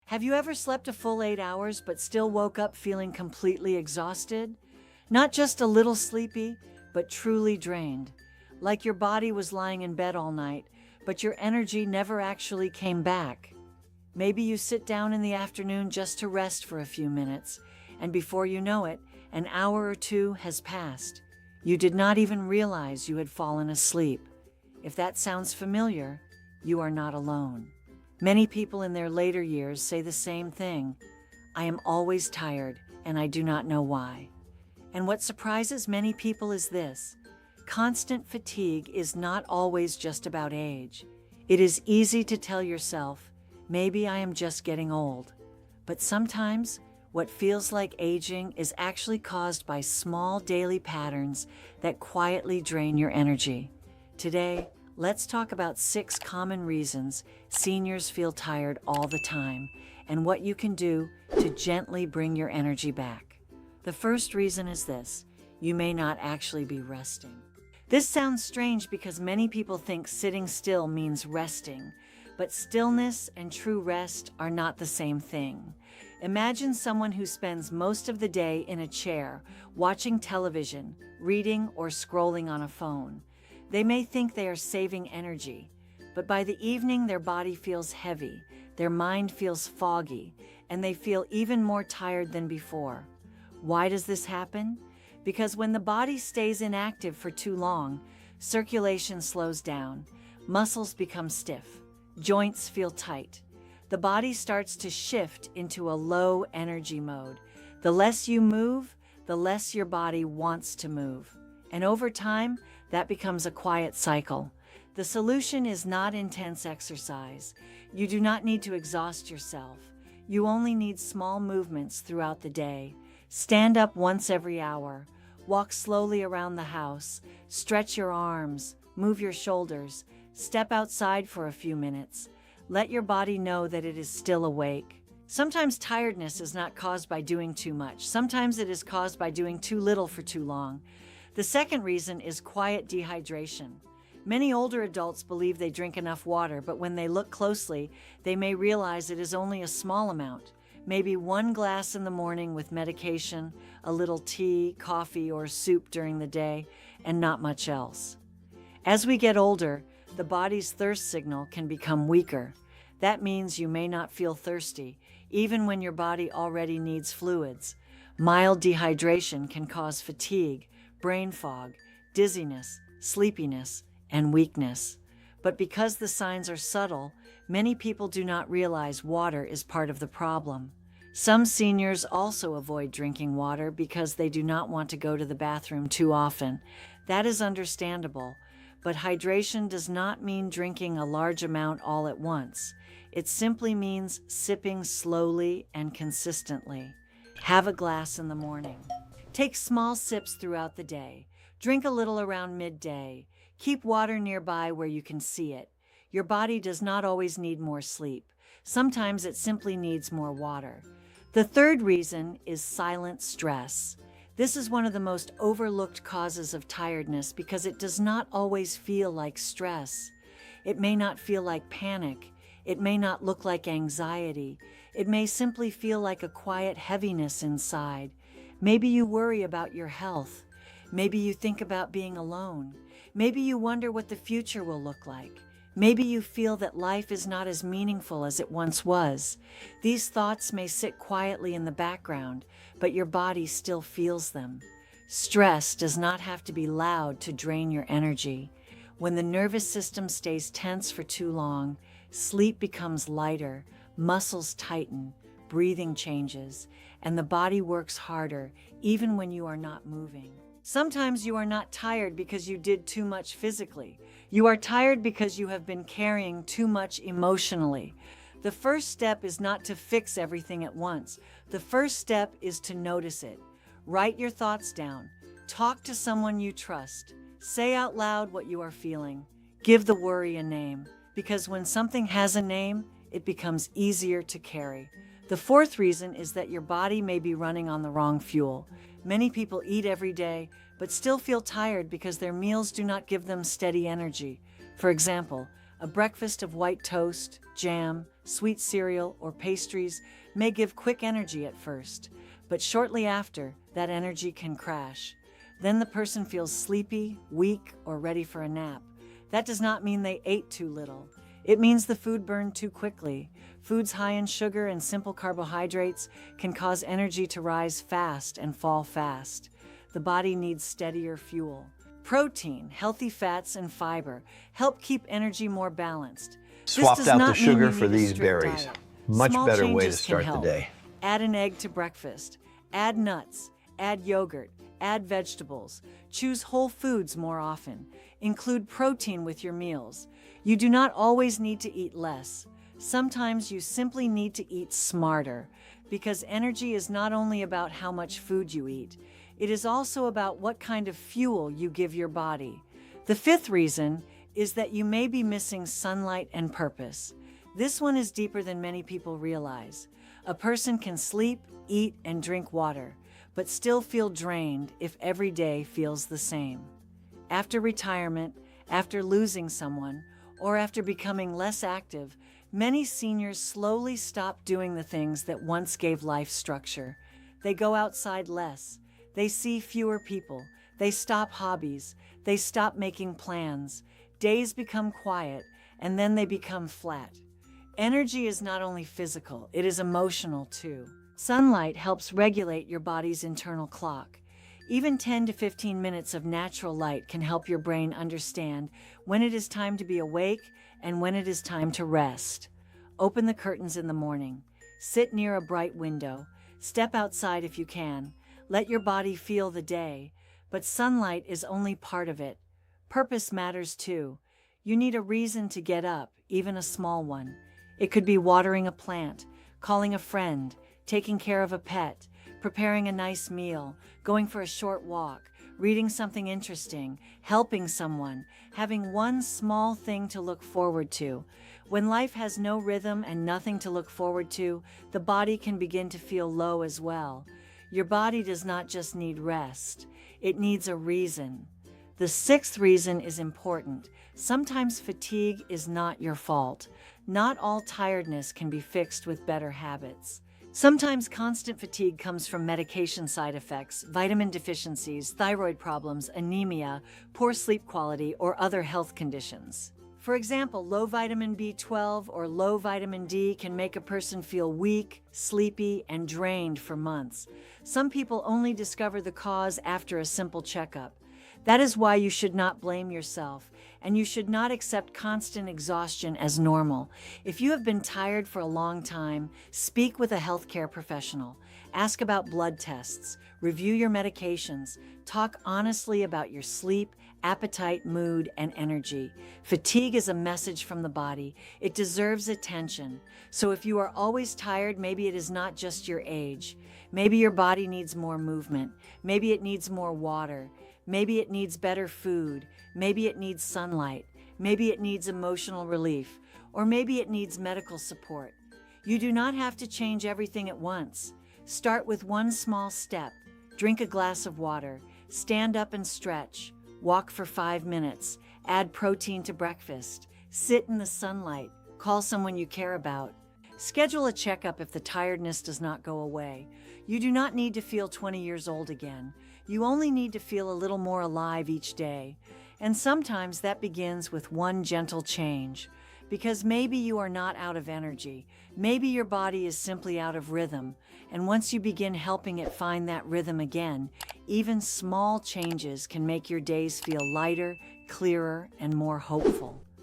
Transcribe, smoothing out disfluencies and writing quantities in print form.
Have you ever slept a full 8 hours but still woke up feeling completely exhausted? Not just a little sleepy, but truly drained. Like your body was lying in bed all night, but your energy never actually came back. Maybe you sit down in the afternoon just to rest for a few minutes, and before you know it, an hour or two has passed. You did not even realize you had fallen asleep. If that sounds familiar, you are not alone. Many people in their later years say the same thing. I am always tired, and I do not know why. And what surprises many people is this: constant fatigue is not always just about age. It is easy to tell yourself, maybe I am just getting old. But sometimes, what feels like aging is actually caused by small daily patterns that quietly drain your energy. Today, let's talk about 6 common reasons seniors feel tired all the time and what you can do to gently bring your energy back. The first reason is this: you may not actually be resting. This sounds strange because many people think sitting still means resting, but stillness and true rest are not the same thing. Imagine someone who spends most of the day in a chair, watching television, reading, or scrolling on a phone. They may think they are saving energy, but by the evening their body feels heavy, their mind feels foggy, and they feel even more tired than before. Why does this happen? Because when the body stays inactive for too long, circulation slows down, muscles become stiff, joints feel tight. The body starts to shift into a low energy mode. The less you move, the less your body wants to move. And over time, that becomes a quiet cycle. The solution is not intense exercise. You do not need to exhaust yourself. You only need small movements throughout the day. Stand up once every hour. Walk slowly around the house. Stretch your arms. Move your shoulders. Step outside for a few minutes. Let your body know that it is still awake. Sometimes tiredness is not caused by doing too much. Sometimes it is caused by doing too little for too long. The second reason is quiet dehydration. Many older adults believe they drink enough water, but when they look closely, they may realize it is only a small amount. Maybe 1 glass in the morning with medication, a little tea, coffee, or soup during the day, and not much else. As we get older, the body's thirst signal can become weaker. That means you may not feel thirsty, even when your body already needs fluids. Mild dehydration can cause fatigue, brain fog, dizziness, sleepiness, and weakness. But because the signs are subtle, many people do not realize water is part of the problem. Some seniors also avoid drinking water because they do not want to go to the bathroom too often. That is understandable, but hydration does not mean drinking a large amount all at once. It simply means sipping slowly and consistently. Have a glass in the morning. Take small sips throughout the day. Drink a little around midday. Keep water nearby where you can see it. Your body does not always need more sleep. Sometimes it simply needs more water. The third reason is silent stress. This is one of the most overlooked causes of tiredness because it does not always feel like stress. It may not feel like panic. It may not look like anxiety. It may simply feel like a quiet heaviness inside. Maybe you worry about your health. Maybe you think about being alone. Maybe you wonder what the future will look like. Maybe you feel that life is not as meaningful as it once was. These thoughts may sit quietly in the background, but your body still feels them. Stress does not have to be loud to drain your energy. When the nervous system stays tense for too long, sleep becomes lighter, muscles tighten, breathing changes, and the body works harder even when you are not moving. Sometimes you are not tired because you did too much physically. You are tired because you have been carrying too much emotionally. The first step is not to fix everything at once. The first step is to notice it. Write your thoughts down. Talk to someone you trust. Say out loud what you are feeling. Give the worry a name, because when something has a name, it becomes easier to carry. The fourth reason is that your body may be running on the wrong fuel. Many people eat every day, but still feel tired because their meals do not give them steady energy. For example, A breakfast of white toast, jam, sweet cereal, or pastries may give quick energy at first, but shortly after, that energy can crash. Then the person feels sleepy, weak, or ready for a nap. That does not mean they ate too little. It means the food burned too quickly. Foods high in sugar and simple carbohydrates can cause energy to rise fast and fall fast. The body needs steadier fuel. Protein, healthy fats, and fiber help keep energy more balanced. Swapped out the sugar for these berries. Much better way to start the day. Add an egg to breakfast. Add nuts. Add yogurt. Add vegetables. Choose whole foods more often. Include protein with your meals. You do not always need to eat less. Sometimes you simply need to eat smarter, because energy is not only about how much food you eat, it is also about what kind of fuel you give your body. The fifth reason is that you may be missing sunlight and purpose. This one is deeper than many people realize. A person can sleep, eat, and drink water, but still feel drained if every day feels the same. After retirement, after losing someone, or after becoming less active, many seniors slowly stop doing the things that once gave life structure. They go outside less. They see fewer people. They stop hobbies. They stop making plans. Days become quiet, and then they become flat. Energy is not only physical, it is emotional too. Sunlight helps regulate your body's internal clock. Even 10 to 15 minutes of natural light can help your brain understand when it is time to be awake and when it is time to rest. Open the curtains in the morning. Sit near a bright window. Step outside if you can. Let your body feel the day. But sunlight is only part of it. Purpose matters too. You need a reason to get up, even a small one. It could be watering a plant, calling a friend, taking care of a pet, preparing a nice meal, going for a short walk, reading something interesting, helping someone, having one small thing to look forward to. When life has no rhythm and nothing to look forward to, the body can begin to feel low as well. Your body does not just need rest, it needs a reason. The sixth reason is important. Sometimes fatigue is not your fault. Not all tiredness can be fixed with better habits. Sometimes constant fatigue comes from medication side effects, vitamin deficiencies, thyroid problems, anemia, poor sleep quality, or other health conditions. For example, low vitamin B12 or low vitamin D can make a person feel weak, sleepy, and drained for months. Some people only discover the cause after a simple checkup. That is why you should not blame yourself, and you should not accept constant exhaustion as normal. If you have been tired for a long time, speak with a healthcare professional. Ask about blood tests, review your medications, talk honestly about your sleep, appetite, mood, and energy. Fatigue is a message from the body. It deserves attention. So if you are always tired, maybe it is not just your age. Maybe your body needs more movement. Maybe it needs more water. Maybe it needs better food. Maybe it needs sunlight. Maybe it needs emotional relief. Or maybe it needs medical support. You do not have to change everything at once. Start with one small step. Drink a glass of water. Stand up and stretch. Walk for 5 minutes. Add protein to breakfast. Sit in the sunlight. Call someone you care about. Schedule a checkup if the tiredness does not go away. You do not need to feel 20 years old again. You only need to feel a little more alive each day. And sometimes that begins with one gentle change. Because maybe you are not out of energy. Maybe your body is simply out of rhythm. And once you begin helping it find that rhythm again, even small changes can make your days feel lighter, clearer, and more hopeful.